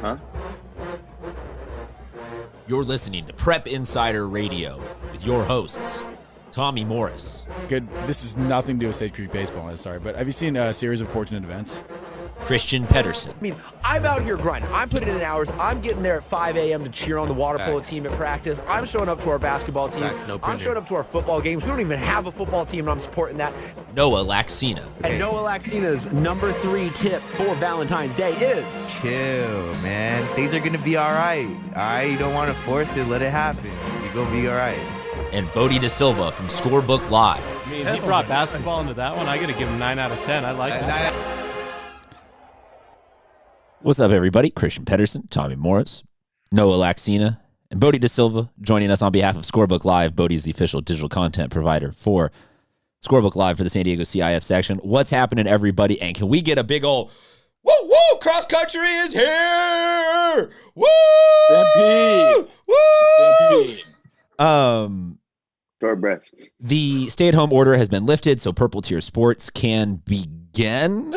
Uh-huh. You're listening to Prep Insider Radio with your hosts, Tommy Morris. Good. This is nothing to do with State Creek baseball. I'm sorry, but have you seen a series of fortunate events? Christian Pedersen. I mean, I'm out here grinding. I'm putting in hours. I'm getting there at 5 a.m. to cheer on the water polo team at practice. I'm showing up to our basketball team. I'm showing up to our football games. We don't even have a football team, and I'm supporting that. Noah Laxina. And Noah Laxina's number 3 tip for Valentine's Day is... Chill, man. Things are going to be all right. All right? You don't want to force it. Let it happen. You're going to be all right. And Bodie Da Silva from Scorebook Live. I mean, he brought basketball into that one. I got to give him 9 out of 10. I like that. What's up, everybody? Christian Pedersen, Tommy Morris, Noah Laxina, and Bodie Da Silva joining us on behalf of Scorebook Live. Bodie's the official digital content provider for Scorebook Live for the San Diego CIF section. What's happening, everybody? And can we get a big old woo woo? Cross country is here! Woo! Stampede! Woo! Stampede! Short breath. The stay-at-home order has been lifted, so Purple Tier Sports can begin.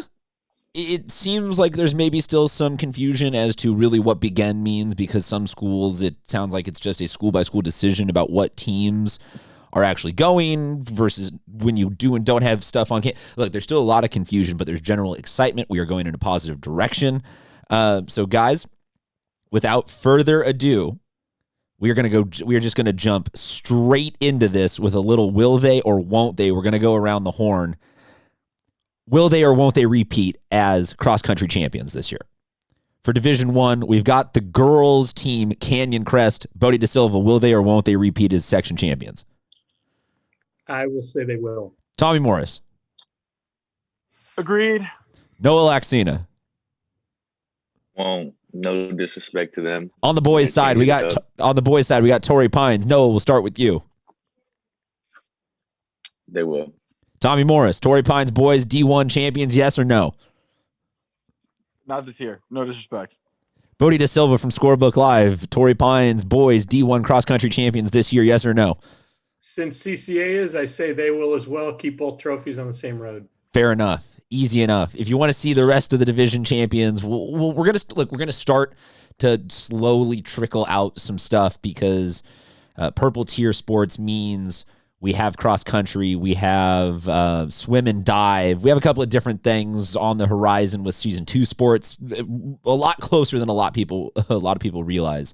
It seems like there's maybe still some confusion as to really what begin means, because some schools, it sounds like it's just a school-by-school decision about what teams are actually going versus when you do and don't have stuff on campus. Look, there's still a lot of confusion, but there's general excitement. We are going in a positive direction. So, guys, without further ado, we are just going to jump straight into this with a little will they or won't they. We're going to go around the horn. Will they or won't they repeat as cross-country champions this year? For Division I, we've got the girls team, Canyon Crest. Bodie Da Silva, will they or won't they repeat as section champions? I will say they will. Tommy Morris. Agreed. Noah Laxina. Won't. No disrespect to them. On the boys' side, we got Torrey Pines. Noah, we'll start with you. They will. Tommy Morris, Torrey Pines boys D1 champions, yes or no? Not this year. No disrespect. Bodie Da Silva from Scorebook Live, Torrey Pines boys D1 cross-country champions this year, yes or no? Since CCA is, I say they will as well. Keep both trophies on the same road. Fair enough. Easy enough. If you want to see the rest of the division champions, we're gonna start to slowly trickle out some stuff, because Purple Tier Sports means we have cross country, we have swim and dive, we have a couple of different things on the horizon with season 2 sports, a lot closer than a lot of people realize.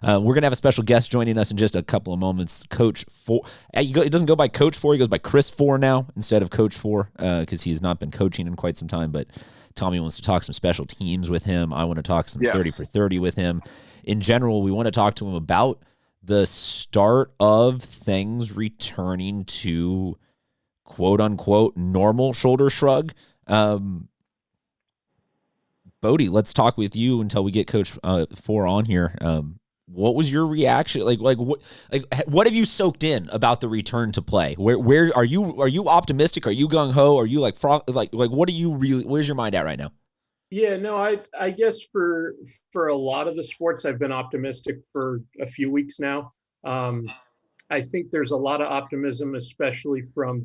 We're gonna have a special guest joining us in just a couple of moments. Coach Fore. It doesn't go by Coach Fore; he goes by Chris Fore now instead of Coach Fore, because he has not been coaching in quite some time. But Tommy wants to talk some special teams with him. I want to talk some 30 for 30 with him. In general, we want to talk to him about the start of things returning to quote unquote normal. Shoulder shrug. Bodie, let's talk with you until we get Coach Fore on here. What was your reaction? What have you soaked in about the return to play? Where are you optimistic? Are you gung ho? Are you like what are you really? Where's your mind at right now? Yeah, no, I guess for a lot of the sports, I've been optimistic for a few weeks now. I think there's a lot of optimism, especially from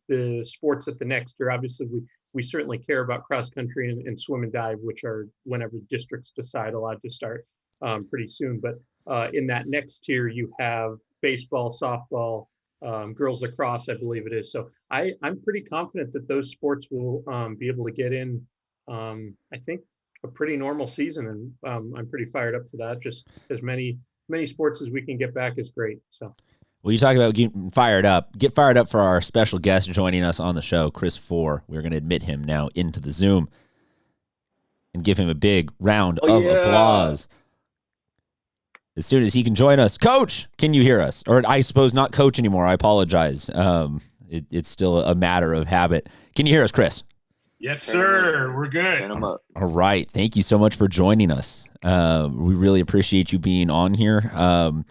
the sports at the next year. Obviously, we certainly care about cross country and swim and dive, which are whenever districts decide allowed to start pretty soon. But in that next tier, you have baseball, softball, girls lacrosse, I believe it is. So I'm pretty confident that those sports will be able to get in, I think, a pretty normal season. And I'm pretty fired up for that. Just as many sports as we can get back is great. So. Well, you talk about getting fired up. Get fired up for our special guest joining us on the show, Chris Fore. We're going to admit him now into the Zoom and give him a big round of applause. As soon as he can join us. Coach, can you hear us? Or I suppose not Coach anymore. I apologize. It's still a matter of habit. Can you hear us, Chris? Yes, sir. We're good. All right. Thank you so much for joining us. We really appreciate you being on here.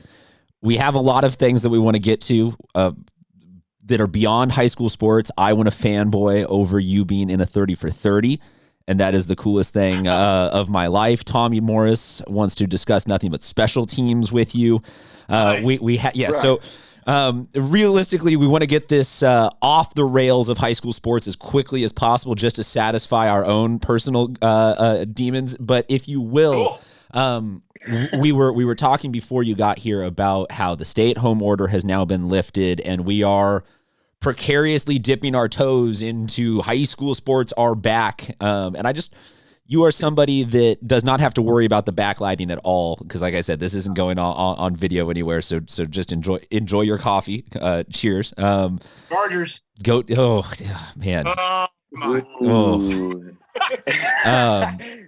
We have a lot of things that we want to get to that are beyond high school sports. I want to fanboy over you being in a 30 for 30, and that is the coolest thing of my life. Tommy Morris wants to discuss nothing but special teams with you. Nice. So realistically, we want to get this off the rails of high school sports as quickly as possible, just to satisfy our own personal demons. But if you will. Cool. We were talking before you got here about how the stay-at-home order has now been lifted, and we are precariously dipping our toes into high school sports are back. And you are somebody that does not have to worry about the backlighting at all, because like I said, this isn't going on video anywhere. So just enjoy your coffee. Cheers. Chargers. Go. Oh man. Oh my. Oh.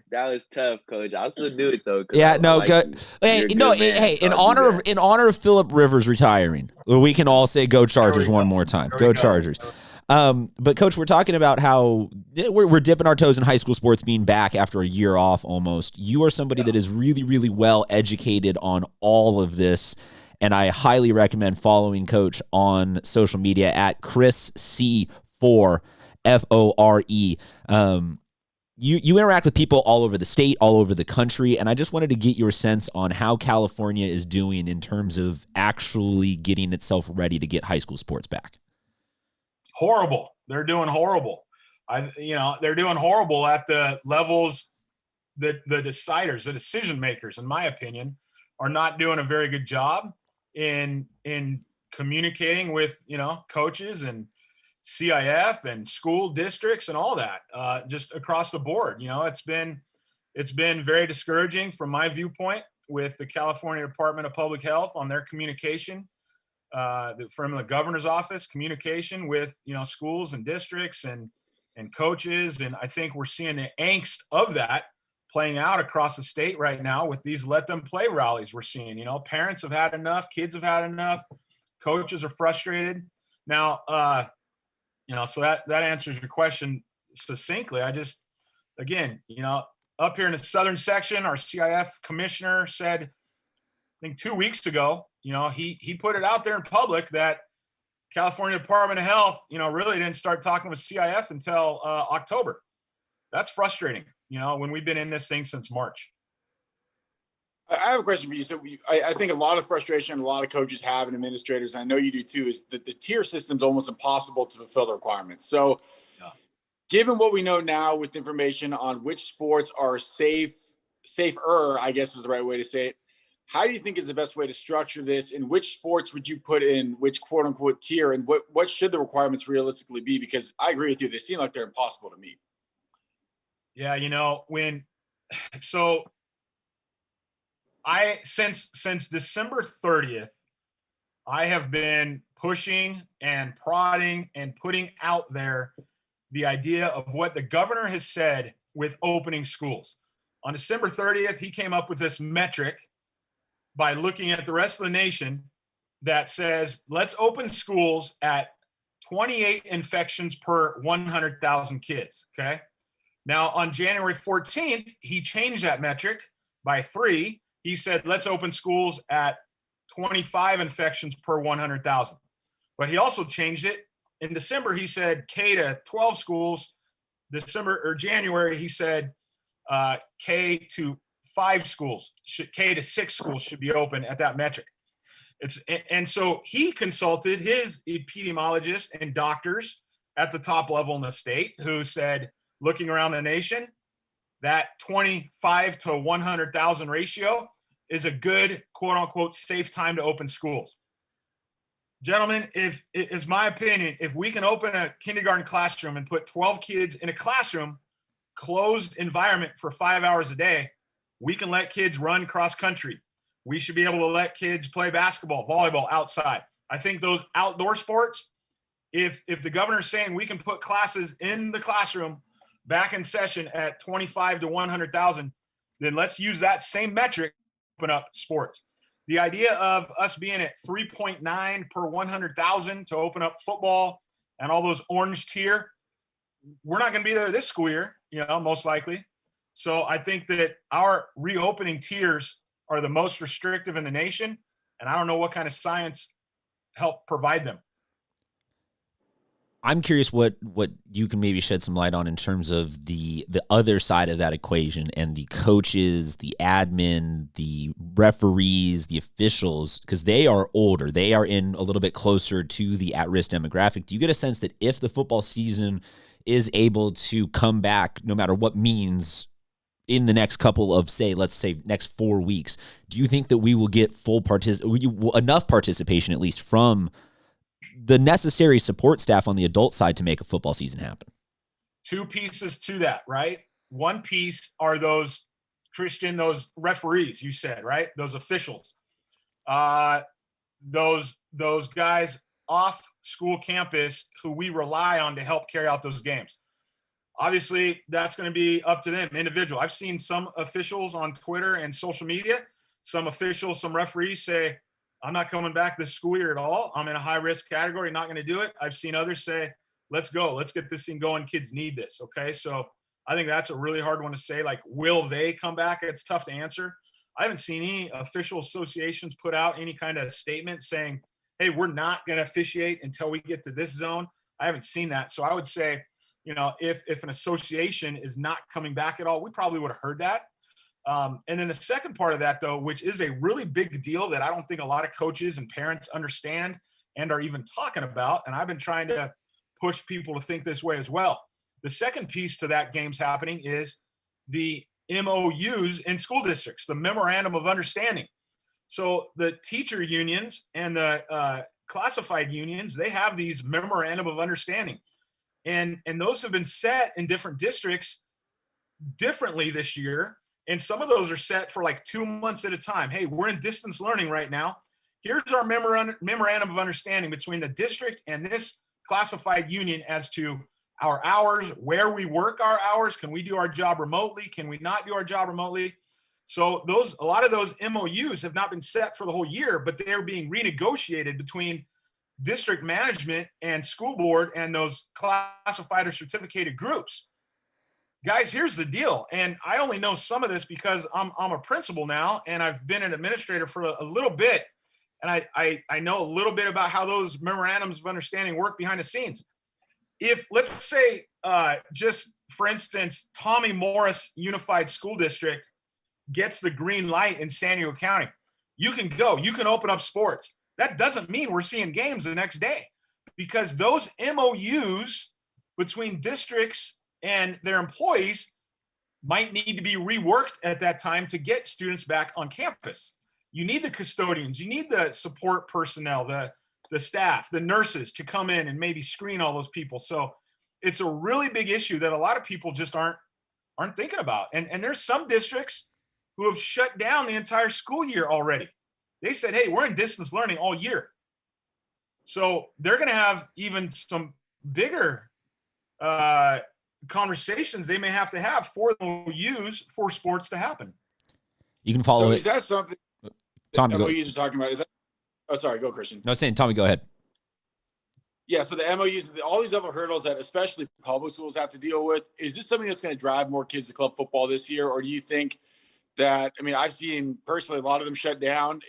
That was tough, Coach. I'll still do it though. Yeah, no, like good. Hey, You're a no, good man, hey, so in I'll do honor of Phillip Rivers retiring, we can all say "Go Chargers" one more time. Go Chargers. But Coach, we're talking about how we're dipping our toes in high school sports being back after a year off almost. You are somebody that is really, really well educated on all of this, and I highly recommend following Coach on social media at Chris C. Fore, Fore. You interact with people all over the state, all over the country, and I just wanted to get your sense on how California is doing in terms of actually getting itself ready to get high school sports back. Horrible. They're doing horrible. They're doing horrible at the levels that the deciders, the decision makers, in my opinion, are not doing a very good job in communicating with, coaches and CIF and school districts and all that, just across the board. It's been very discouraging from my viewpoint with the California Department of Public Health on their communication, from the governor's office, communication with, schools and districts and coaches. And I think we're seeing the angst of that playing out across the state right now with these let them play rallies we're seeing. Parents have had enough, kids have had enough, coaches are frustrated. Now, so that answers your question succinctly. Again, up here in the southern section, our CIF commissioner said, I think 2 weeks ago, he put it out there in public that California Department of Health, really didn't start talking with CIF until October. That's frustrating, when we've been in this thing since March. I have a question for you. So I think a lot of frustration a lot of coaches have and administrators, and I know you do too, is that the tier system is almost impossible to fulfill the requirements. So given what we know now with information on which sports are safer, I guess is the right way to say it, how do you think is the best way to structure this, and which sports would you put in which quote unquote tier, and what should the requirements realistically be? Because I agree with you. They seem like they're impossible to meet. Yeah. Since December 30th, I have been pushing and prodding and putting out there the idea of what the governor has said with opening schools. On December 30th, he came up with this metric by looking at the rest of the nation that says, let's open schools at 28 infections per 100,000 kids. Okay. Now on January 14th, he changed that metric by 3. He said, let's open schools at 25 infections per 100,000. But he also changed it. In December, he said K to 12 schools. January, he said K to 5 schools, K to 6 schools should be open at that metric. And so he consulted his epidemiologists and doctors at the top level in the state who said, looking around the nation, that 25 to 100,000 ratio is a good, quote unquote, safe time to open schools. Gentlemen, if it's my opinion, if we can open a kindergarten classroom and put 12 kids in a classroom, closed environment for 5 hours a day, we can let kids run cross country. We should be able to let kids play basketball, volleyball outside. I think those outdoor sports, if the governor's saying we can put classes in the classroom back in session at 25 to 100,000, then let's use that same metric to open up sports. The idea of us being at 3.9 per 100,000 to open up football and all those orange tier, we're not going to be there this school year, most likely. So I think that our reopening tiers are the most restrictive in the nation, and I don't know what kind of science helped provide them. I'm curious what you can maybe shed some light on in terms of the other side of that equation and the coaches, the admin, the referees, the officials, because they are older. They are in a little bit closer to the at-risk demographic. Do you get a sense that if the football season is able to come back, no matter what means, in the next couple of, let's say next 4 weeks, do you think that we will get enough participation, at least from the necessary support staff on the adult side, to make a football season happen? Two pieces to that, right? One piece are those those referees you said, right? Those officials, those guys off school campus who we rely on to help carry out those games. Obviously, that's going to be up to them, individual. I've seen some officials on Twitter and social media, some referees say, I'm not coming back this school year at all. I'm in a high-risk category, not going to do it. I've seen others say, let's go. Let's get this thing going. Kids need this, okay? So I think that's a really hard one to say. Like, will they come back? It's tough to answer. I haven't seen any official associations put out any kind of statement saying, hey, we're not going to officiate until we get to this zone. I haven't seen that. So I would say, if an association is not coming back at all, we probably would have heard that. And then the second part of that, though, which is a really big deal that I don't think a lot of coaches and parents understand and are even talking about, and I've been trying to push people to think this way as well. The second piece to that game's happening is the MOUs in school districts, the Memorandum of Understanding. So the teacher unions and the classified unions, they have these Memorandum of Understanding. And those have been set in different districts differently this year. And some of those are set for like 2 months at a time. Hey, we're in distance learning right now. Here's our memorandum of understanding between the district and this classified union as to our hours, where we work our hours. Can we do our job remotely? Can we not do our job remotely? So a lot of those MOUs have not been set for the whole year, but they're being renegotiated between district management and school board and those classified or certificated groups. Guys, here's the deal. And I only know some of this because I'm a principal now, and I've been an administrator for a little bit. And I know a little bit about how those memorandums of understanding work behind the scenes. If, let's say, just for instance, Tommy Morris Unified School District gets the green light in San Diego County, you can go, you can open up sports. That doesn't mean we're seeing games the next day, because those MOUs between districts and their employees might need to be reworked at that time to get students back on campus. You need the custodians, you need the support personnel, the staff, the nurses to come in and maybe screen all those people. So it's a really big issue that a lot of people just aren't thinking about. And there's some districts who have shut down the entire school year already. They said, hey, we're in distance learning all year. So they're going to have even some bigger conversations they may have to have for MOUs for sports to happen. You can follow it. Is that something Tommy, MOUs are talking about? Is that? Oh, sorry. Go, Christian. No, saying Tommy, go ahead. Yeah, so the MOUs, all these other hurdles that especially public schools have to deal with, is this something that's going to drive more kids to club football this year? Or do you think that, I mean, I've seen personally a lot of them shut down.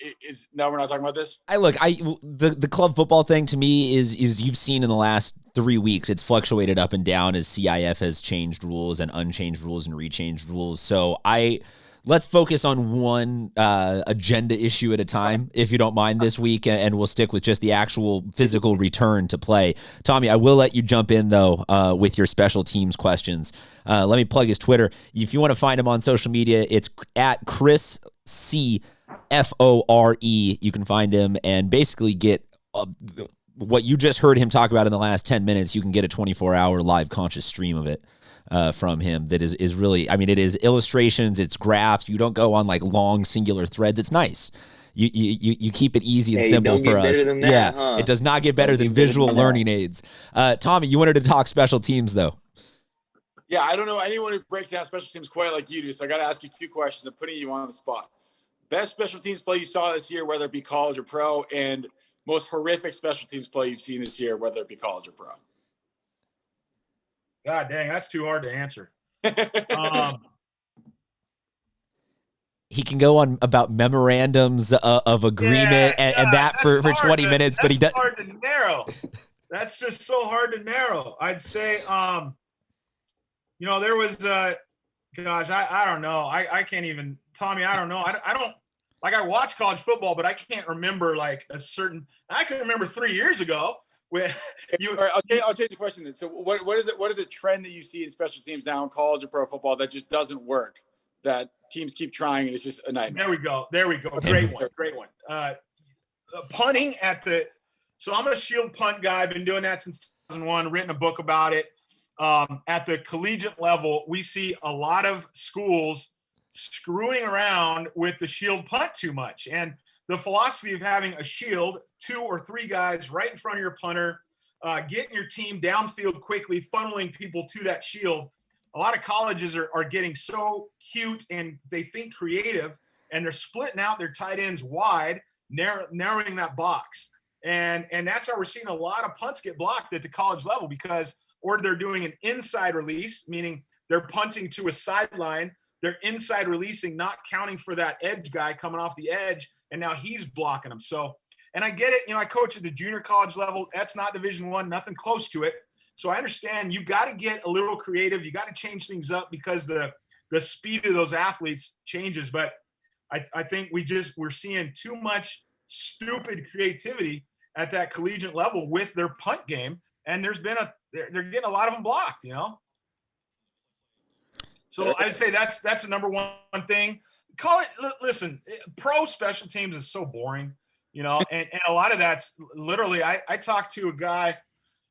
No, we're not talking about this. The club football thing to me is you've seen in the last 3 weeks, it's fluctuated up and down as CIF has changed rules and unchanged rules and rechanged rules. So let's focus on one agenda issue at a time, if you don't mind, this week, and we'll stick with just the actual physical return to play. Tommy, I will let you jump in, though, with your special teams questions. Let me plug his Twitter. If you want to find him on social media, it's at Chris Fore. You can find him and basically get what you just heard him talk about in the last 10 minutes. You can get a 24-hour live conscious stream of it. From him that is really, I mean, it is illustrations, it's graphs. You don't go on like long singular threads. It's nice. You keep it easy and simple for us. It does not get better than visual learning aids. Tommy, you wanted to talk special teams though. Yeah, I don't know anyone who breaks down special teams quite like you do, so I got to ask you 2 questions. I'm putting you on the spot. Best special teams play you saw this year, whether it be college or pro, and most horrific special teams play you've seen this year, whether it be college or pro. God dang, that's too hard to answer. He can go on about memorandums of agreement and that for 20 minutes, but he does. That's hard to narrow. That's just so hard to narrow. I'd say, there was, I don't know. I can't even, Tommy, I don't know. I don't, like, I watch college football, but I can't remember like I can remember 3 years ago. I'll change the question then. So what is it? What is a trend that you see in special teams now in college or pro football that just doesn't work that teams keep trying, and it's just a nightmare. There we go. Great one. Punting so I'm a shield punt guy. I've been doing that since 2001, written a book about it. At the collegiate level, we see a lot of schools screwing around with the shield punt too much. And the philosophy of having a shield, 2 or 3 guys right in front of your punter, getting your team downfield quickly, funneling people to that shield. A lot of colleges are getting so cute and they think creative, and they're splitting out their tight ends wide, narrowing that box. And that's how we're seeing a lot of punts get blocked at the college level, or they're doing an inside release, meaning they're punting to a sideline. They're inside releasing, not counting for that edge guy coming off the edge, and now he's blocking them. So, and I get it. I coach at the junior college level. That's not Division I, nothing close to it. So I understand you got to get a little creative. You got to change things up because the speed of those athletes changes. But I think we're seeing too much stupid creativity at that collegiate level with their punt game, and they're getting a lot of them blocked. So I'd say that's the number one thing. Listen, pro special teams is so boring, and a lot of that's literally, I talked to a guy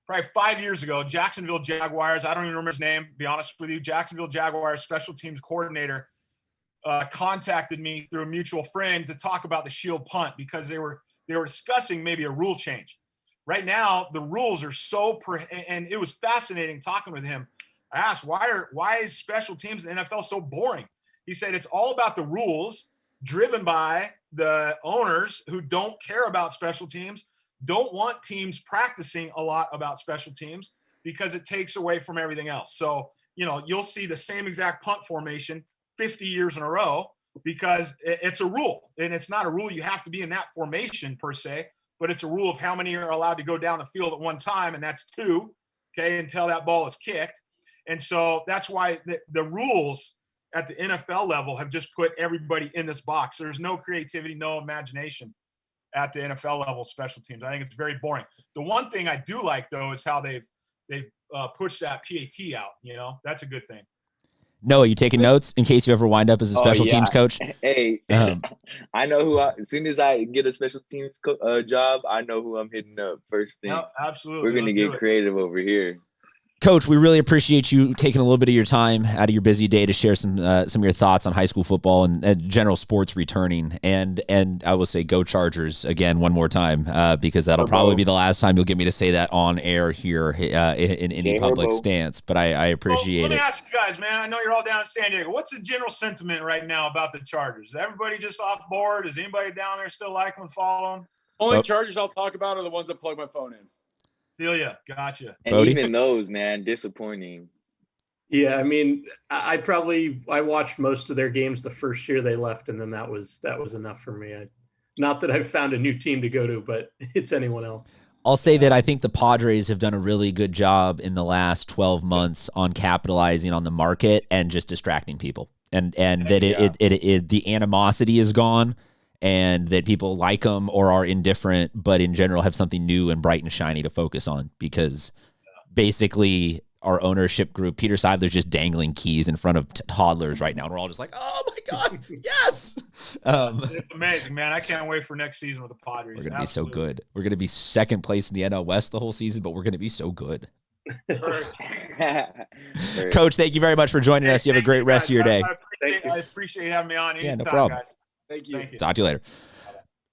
probably 5 years ago, Jacksonville Jaguars. I don't even remember his name, to be honest with you. Jacksonville Jaguars special teams coordinator contacted me through a mutual friend to talk about the shield punt because they were discussing maybe a rule change. Right now, the rules are and it was fascinating talking with him. I asked, why is special teams in the NFL so boring? He said it's all about the rules driven by the owners who don't care about special teams, don't want teams practicing a lot about special teams because it takes away from everything else. So, you'll see the same exact punt formation 50 years in a row because it's a rule. And it's not a rule you have to be in that formation per se, but it's a rule of how many are allowed to go down the field at one time, and that's 2, okay, until that ball is kicked. And so that's why the rules at the NFL level have just put everybody in this box. There's no creativity, no imagination at the NFL level special teams. I think it's very boring. The one thing I do like, though, is how they've pushed that PAT out. That's a good thing. Noah, you taking notes in case you ever wind up as a special teams coach? Hey, I know who. As soon as I get a special teams job, I know who I'm hitting up first thing. No, absolutely. We're gonna get creative over here. Coach, we really appreciate you taking a little bit of your time out of your busy day to share some of your thoughts on high school football and general sports returning. And I will say go Chargers again one more time because that'll probably be the last time you'll get me to say that on air here in any public stance. But I appreciate it. Let me ask you guys, man. I know you're all down in San Diego. What's the general sentiment right now about the Chargers? Is everybody just off board? Is anybody down there still like them and follow them? Only Chargers I'll talk about are the ones that plug my phone in. Feel ya. Gotcha. And Bodie? even those, man, disappointing. Yeah, I mean, I watched most of their games the first year they left, and then that was enough for me. Not that I've found a new team to go to, but it's anyone else. I'll say that I think the Padres have done a really good job in the last 12 months on capitalizing on the market and just distracting people, and that the animosity is gone. And that people like them or are indifferent, but in general have something new and bright and shiny to focus on because basically our ownership group, Peter Seidler's just dangling keys in front of toddlers right now. And we're all just like, oh my God, yes. It's amazing, man. I can't wait for next season with the Padres. We're going to be so good. We're going to be second place in the NL West the whole season, but we're going to be so good. Coach, thank you very much for joining us. You have a great rest of your day. I appreciate you having me on. Yeah, no problem. Guys. Thank you. Talk to you later.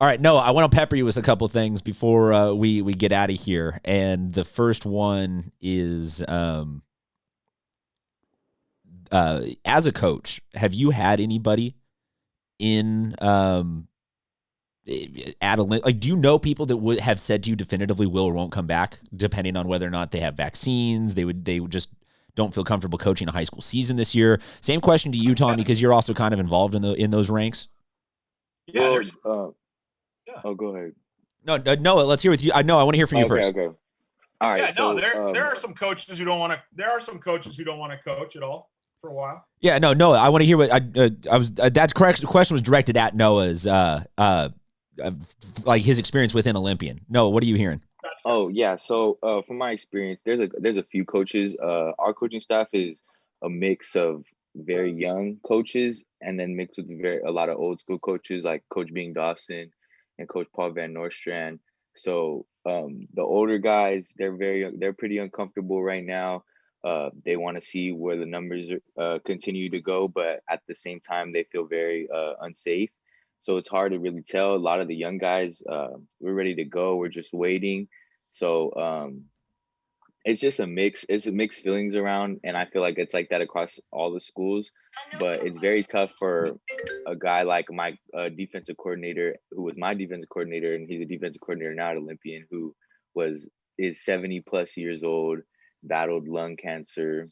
All right, Noah, I want to pepper you with a couple of things before we get out of here. And the first one is, as a coach, have you had anybody in do you know people that would have said to you definitively will or won't come back, depending on whether or not they have vaccines? They would just don't feel comfortable coaching a high school season this year. Same question to you, Tom, because you're also kind of involved in those ranks. Yeah. Oh, go ahead. No, let's hear with you. I want to hear from you first. Okay. All right. Yeah, there are some coaches who don't want to. There are some coaches who don't want to coach at all for a while. Yeah, no. I want to hear what I was. That correct question was directed at Noah's like his experience within Olympian. Noah, what are you hearing? Oh yeah. So from my experience, there's a few coaches. Our coaching staff is a mix of very young coaches, and then mixed with a lot of old school coaches like Coach Bing Dawson and Coach Paul Van Nostrand. So the older guys, they're pretty uncomfortable right now. They want to see where the numbers continue to go, but at the same time, they feel very unsafe. So it's hard to really tell. A lot of the young guys, we're ready to go. We're just waiting. So it's just a mix. It's a mixed feelings around, and I feel like it's like that across all the schools. But it's very tough for a guy like my defensive coordinator, who was my defensive coordinator, and he's a defensive coordinator now at Olympian, who is 70 plus years old, battled lung cancer,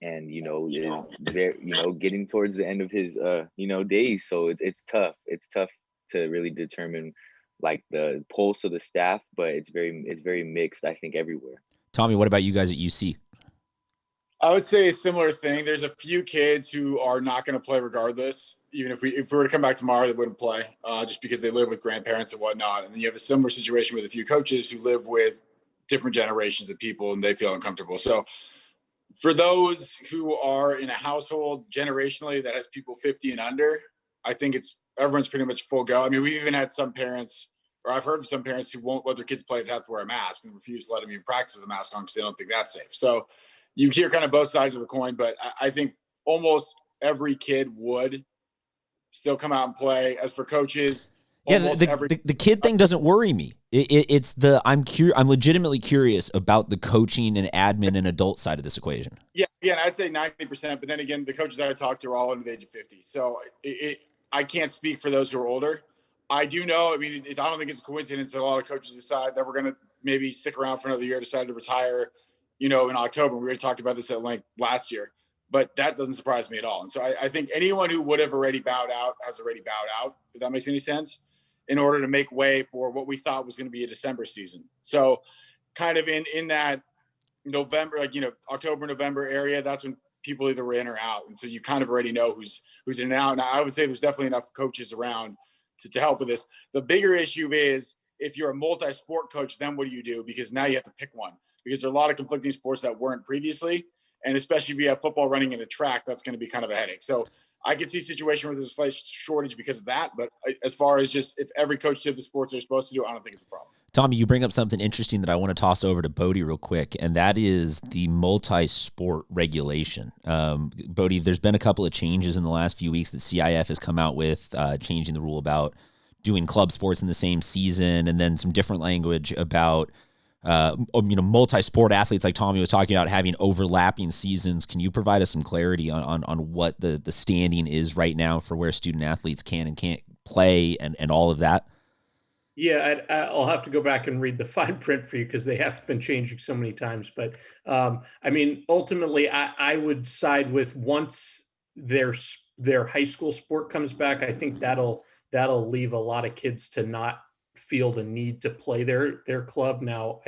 and is very getting towards the end of his days. So it's tough. It's tough to really determine like the pulse of the staff, but it's very mixed, I think, everywhere. Tommy, what about you guys at UC? I would say a similar thing. There's a few kids who are not going to play regardless. Even if we were to come back tomorrow, they wouldn't play just because they live with grandparents and whatnot. And then you have a similar situation with a few coaches who live with different generations of people and they feel uncomfortable. So for those who are in a household generationally that has people 50 and under, I think everyone's pretty much full go. I mean, we've even had some parents, or I've heard of some parents who won't let their kids play if they have to wear a mask and refuse to let them even practice with a mask on because they don't think that's safe. So you hear kind of both sides of the coin, but I think almost every kid would still come out and play. As for coaches, yeah, the kid thing doesn't worry me. It's I'm legitimately curious about the coaching and admin and adult side of this equation. Yeah, again, I'd say 90%, but then again, the coaches that I talked to are all under the age of 50. So I can't speak for those who are older. I do know, I mean, I don't think it's a coincidence that a lot of coaches decide that we're going to maybe stick around for another year, decide to retire, in October. We already talked about this at length last year, but that doesn't surprise me at all. And so I think anyone who would have already bowed out has already bowed out, if that makes any sense, in order to make way for what we thought was going to be a December season. So kind of in that November, October, November area, that's when people either were in or out. And so you kind of already know who's in and out. Now, I would say there's definitely enough coaches around to help with this. The bigger issue is if you're a multi-sport coach, then what do you do? Because now you have to pick one, because there are a lot of conflicting sports that weren't previously. And especially if you have football running in a track, that's going to be kind of a headache. So I could see a situation where there's a slight shortage because of that. But as far as just if every coach did the sports they're supposed to do, I don't think it's a problem. Tommy, you bring up something interesting that I want to toss over to Bodie real quick, and that is the multi-sport regulation. Bodie, there's been a couple of changes in the last few weeks that CIF has come out with, changing the rule about doing club sports in the same season, and then some different language about multi-sport athletes like Tommy was talking about having overlapping seasons. Can you provide us some clarity on what the standing is right now for where student athletes can and can't play and all of that? Yeah, I'll have to go back and read the fine print for you because they have been changing so many times. But ultimately, I would side with once their high school sport comes back. I think that'll leave a lot of kids to not feel the need to play their club. Now,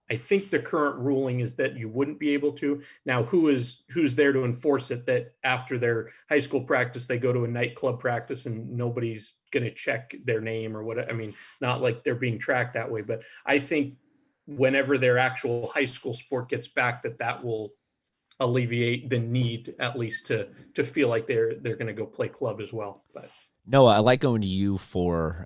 I think the current ruling is that you wouldn't be able to. Now, who's there to enforce it, that after their high school practice, they go to a nightclub practice and nobody's going to check their name or what? I mean, not like they're being tracked that way, but I think whenever their actual high school sport gets back, that will alleviate the need, at least to feel like they're going to go play club as well. But Noah, I like going to you for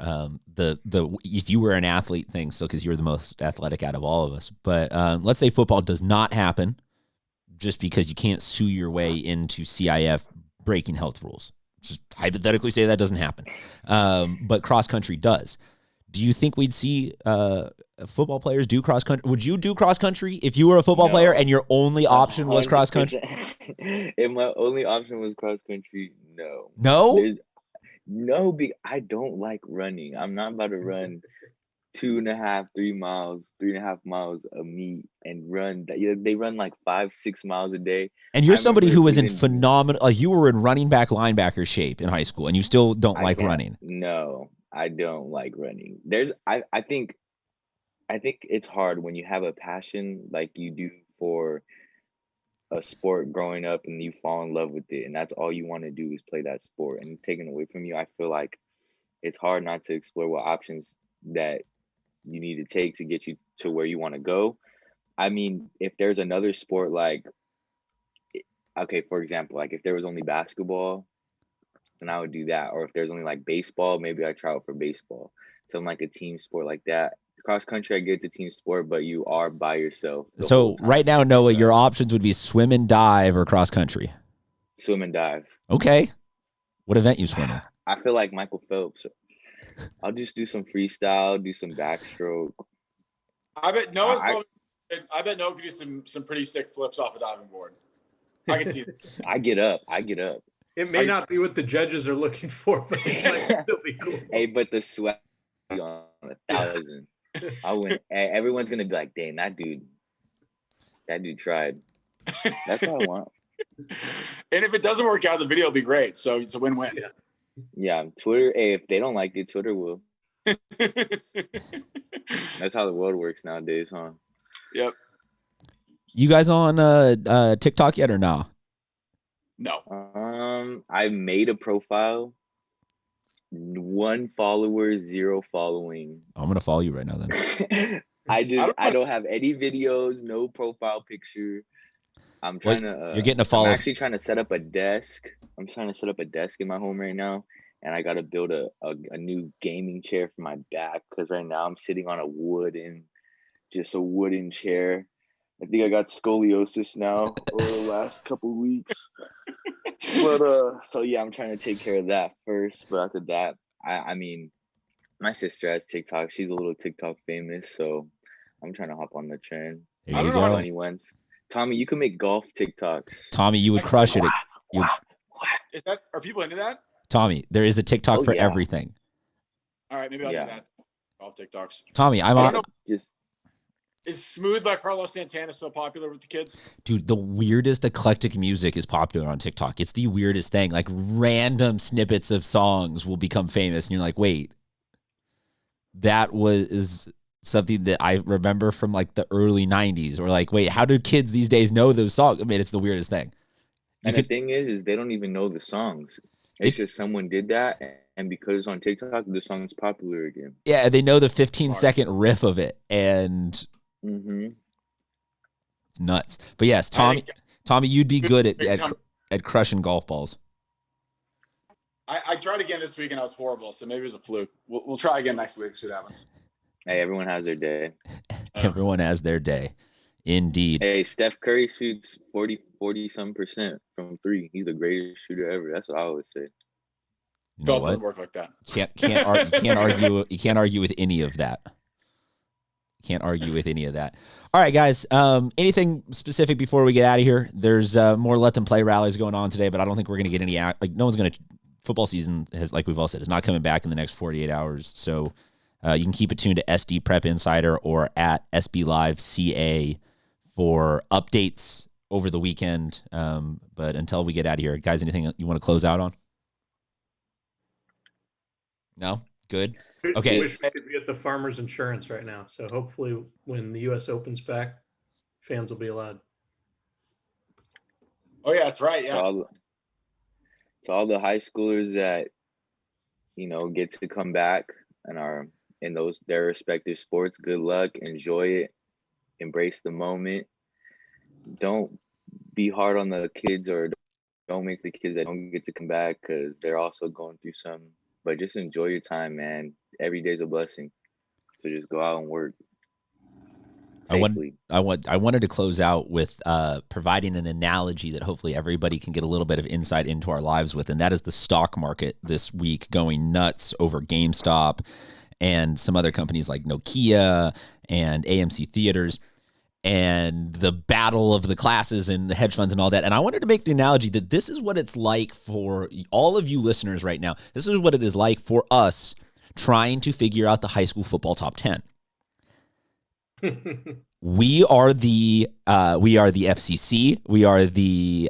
the if you were an athlete thing, so because you're the most athletic out of all of us. But let's say football does not happen just because you can't sue your way into CIF breaking health rules. Just hypothetically say that doesn't happen. But cross country does. Do you think we'd see football players do cross country? Would you do cross country if you were a football player and your only option was cross country? If my only option was cross country, no. No? No, I don't like running. I'm not about to run 2.5, 3 miles, 3.5 miles a meet and run. They run like 5-6 miles a day. And you're somebody who was in phenomenal, like you were in running back linebacker shape in high school, and you still don't like running. No, I don't like running. I think it's hard when you have a passion like you do for a sport growing up and you fall in love with it and that's all you want to do is play that sport, and taken away from you. I feel like it's hard not to explore what options that you need to take to get you to where you want to go. I mean, if there's another sport like okay, for example, like if there was only basketball, then I would do that. Or if there's only like baseball, maybe I try out for baseball. Something like a team sport like that. Cross country, I get to team sport, but you are by yourself. So right now, Noah, your options would be swim and dive or cross country. Swim and dive. Okay. What event you swim in? I feel like Michael Phelps. I'll just do some freestyle, do some backstroke. I bet Noah's I bet Noah could do some pretty sick flips off a diving board. I can see it. I get up. It may not be what the judges are looking for, but it might still be cool. Hey, but the sweat on 1,000. I win. Everyone's gonna be like, "Dang, that dude tried." That's what I want. And if it doesn't work out, the video will be great. So it's a win-win. Yeah, Twitter. Hey, if they don't like it, Twitter will. That's how the world works nowadays, huh? Yep. You guys on TikTok yet or no? No. I made a profile. 1 follower, 0 following. I'm gonna follow you right now then. I don't have any videos, no profile picture. I'm trying to. You're getting a follow. I'm actually trying to set up a desk. I'm trying to set up a desk in my home right now, and I got to build a new gaming chair for my back because right now I'm sitting on a wooden chair. I think I got scoliosis now over the last couple weeks. But so yeah, I'm trying to take care of that first. But after that, I mean, my sister has TikTok. She's a little TikTok famous, so I'm trying to hop on the trend. I don't know anyone's. Tommy, you can make golf TikToks. Tommy, you would crush it. Is that? Are people into that? Tommy, there is a TikTok for everything. All right, maybe I'll do that. Golf TikToks. Tommy, I'm on. Is Smooth by Carlos Santana so popular with the kids? Dude, the weirdest eclectic music is popular on TikTok. It's the weirdest thing. Like random snippets of songs will become famous, and you're like, wait, that was something that I remember from like the early 90s. Or like, wait, how do kids these days know those songs? I mean, it's the weirdest thing. The thing is they don't even know the songs. It's just someone did that, and because it's on TikTok, the song's popular again. Yeah, they know the 15-second riff of it, and it's nuts. But yes, Tommy, you'd be good at crushing golf balls. I tried again this week and I was horrible, so maybe it was a fluke. We'll try again next week. See what happens. Hey, everyone has their day. Everyone has their day. Indeed. Hey, Steph Curry shoots 40-some% from 3. He's the greatest shooter ever. That's what I always say. You know what? Doesn't work like that. You can't argue. You can't argue with any of that. Can't argue with any of that. All right, guys. Anything specific before we get out of here? There's more let them play rallies going on today, but I don't think we're going to get any. No one's going to. Football season has, like we've all said, is not coming back in the next 48 hours. So you can keep it tuned to SD Prep Insider or at SB Live CA for updates over the weekend. But until we get out of here, guys, anything you want to close out on? No? Good? Okay. I wish we could be at the Farmers Insurance right now. So hopefully when the U.S. opens back, fans will be allowed. Oh, yeah, that's right. Yeah. To all the high schoolers that, get to come back and are in their respective sports, good luck. Enjoy it. Embrace the moment. Don't be hard on the kids or don't make the kids that don't get to come back because they're also going through some. But just enjoy your time, man. Every day's a blessing. So just go out and work. I wanted to close out with providing an analogy that hopefully everybody can get a little bit of insight into our lives with, and that is the stock market this week going nuts over GameStop and some other companies like Nokia and AMC Theaters and the battle of the classes and the hedge funds and all that. And I wanted to make the analogy that this is what it's like for all of you listeners right now. This is what it is like for us trying to figure out the high school football top 10. We are the FCC. We are the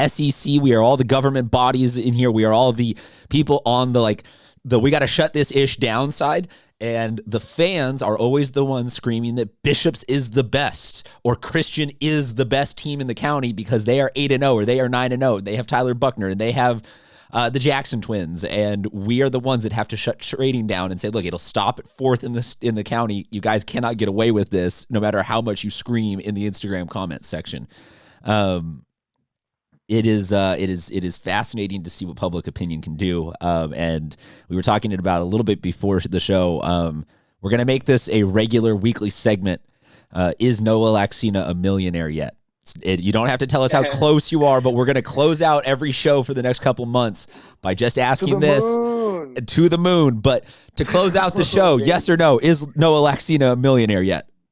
SEC. We are all the government bodies in here. We are all the people on the we got to shut this ish down side. And the fans are always the ones screaming that Bishops is the best or Christian is the best team in the county because they are 8-0 or they are 9-0. They have Tyler Buckner and they have the Jackson twins, and we are the ones that have to shut trading down and say, look, it'll stop at 4th in the county. You guys cannot get away with this no matter how much you scream in the Instagram comment section. It is fascinating to see what public opinion can do. And we were talking about a little bit before the show. We're going to make this a regular weekly segment. Is Noah Laxina a millionaire yet? You don't have to tell us how close you are, but we're going to close out every show for the next couple months by just asking this to the moon. But to close out the show, yes or no, is Noah Laxina a millionaire yet?